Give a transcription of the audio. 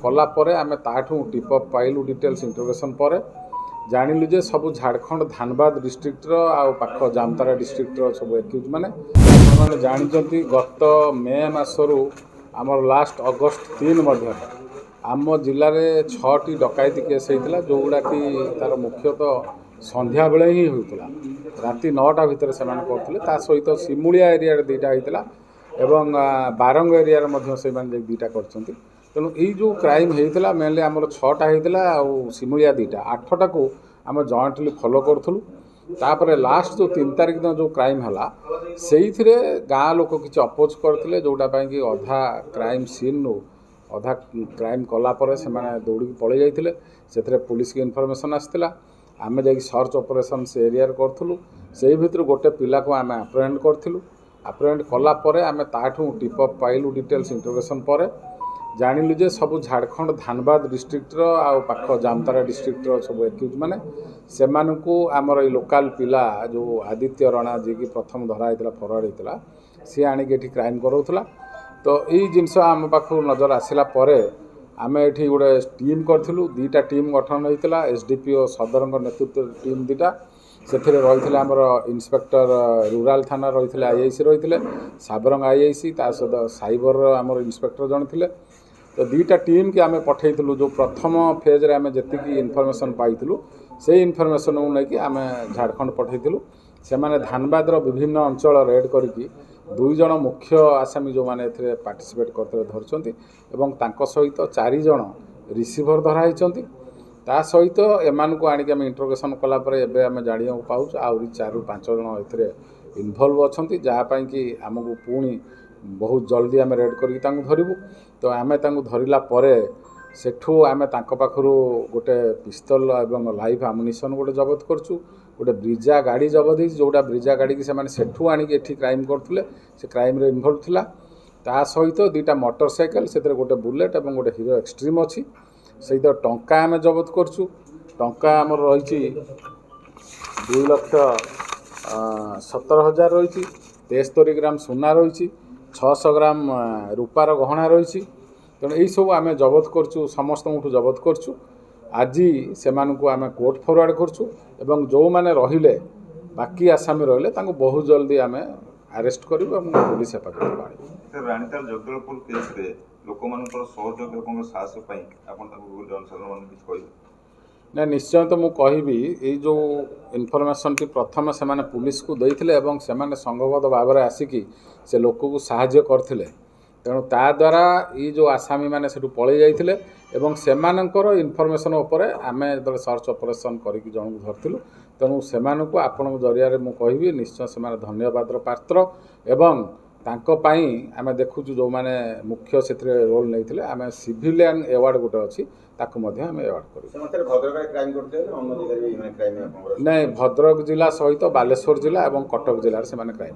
कलापर आम ताठू टिपअप पाइलु details interrogation पर जानिलु जे सब झारखंड धानबाद डिस्ट्रिक्टर आउ पाख जामतारा डिस्ट्रिक्टर सब एक्यूज मैंने जानते गत मे मसरू आमर लास्ट अगस्ट 3 मध्य आम जिले में 6टी डकैती केस होता जो गुड़ा कि तार मुख्यतः संध्या बेले ही होता राति 9टा भितर से करते सहित सिमुलिया एरिया 2टा होता एवं बारंग एरिया से दुईटा कर तेणु यही जो क्राइम होता मेनली आमर 6टा होता सिमुलिया 2टा 8टा को आम जॉइंटली फॉलो करूँ तापर लास्ट जो 3 तारिख दिन जो क्राइम है से गाँ लोक किसी अपोज करते जोटा कि अधा क्राइम सीन नु अधा क्राइम कलापर से दौड़ी पलि जाते से पुलिस की इनफॉरमेशन आसाला आम जा सर्च ऑपरेशन से एरिया करूँ से भर गोटे पिला को आम अप्रेहेंड करूँ अप्रेहेंड कलापर आम ताठू टिपअप पाइलु डिटेल्स इंटरोगेशन पर जानिलु जे सब झारखंड धानबाद डिस्ट्रिक्टर आउ पाख जामतारा डिस्ट्रिक्टर सब एक्यूज मैंने से आमर ये लोकल पिला जो आदित्य रणा जी की प्रथम धरा होता फरवर्ड होता सी आणिक क्राइम कराऊला तो यही जिनस आम पाख नजर आसला आम ये गोटे टीम करूँ 2टा टीम गठन होता एसडीपीओ सदर नेतृत्व टीम 2टा से रही आमर इन्स्पेक्टर रूराल थाना रही आईआईसी रही साबरंग आईआईसी ता सहित साइबर आमर इन्स्पेक्टर जन थे तो 2टा टीम की आम पठेलु जो प्रथम फेज्रे आम जी इनफर्मेशन पाइलु से इनफर्मेशन को लेकिन आम झारखंड पठेलु से धानबाद विभिन्न अंचल रेड करके 2 जन मुख्य आसामी जो मैंने पार्टिसिपेट करते धरती सहित 4 जन रिसीभर धराई ता सहित एमान को आनिक आम इंटरोगेशन कलापर एवं जाना पाऊँ आहरी 4-5 जन ए इनवल्व अच्छा जहाँपाई कि आमको पुणी बहुत जल्दी आम रेड करके धरबू तो आम धरला सेठू आम पाखु गोटे पिस्तल एवं लाइव आमुनिशन गोटे जबत करछु गोटे ब्रिजा गाड़ी जबत हो जोटा ब्रिजा गाड़ी की सेठू आनिक एठी क्राइम करते से क्राइम रे इनवल्व थिला ता सहित 2टा मोटरसाइकेल से गोटे बुलेट और गोटे हीरो एक्सट्रीम अच्छी सहित टंका आम जबत करछु टंका आमर रही 2,17,000 रही 73 ग्राम सुना रही 600 ग्राम रूपार गहना रही तेणु यही सब आम जबत करछु समस्त जबत करछु आज से आम कोर्ट फरवर्ड करछु एवं जो मैंने रहिले बाकी आसामी रहिले तांको बहुत जल्दी आम अरेस्ट करूँ और पुलिस हेफाजत आनिबु। रानीताल जगदलपुर केस रे लोकमानकर सहयोग एवं साहस पई आपन ताको जनसाधारण मान किछ कहि ना निश्चय तो मुझे यही जो इनफर्मेशन टी प्रथम से पुलिस को देते से संघबद्ध भाव में आसिकी से लोक को साहाय्य करते तेणु ता द्वारा ये जो आसामी मैंने से पलि जाते से इनफर्मेशन उपर आम जो सर्च ऑपरेशन करके जन को धरती तेणु से आपण जरिया मुझे निश्चय से धन्यवाद पात्र एवं तांकोपाई आम देखु जो मैंने मुख्य से रोल नहीं आम सिविलियन एवार्ड गोटे अच्छी ताकू आम एवार्ड कर भद्रक जिला सहित बालेश्वर जिला और कटक जिले से क्राइम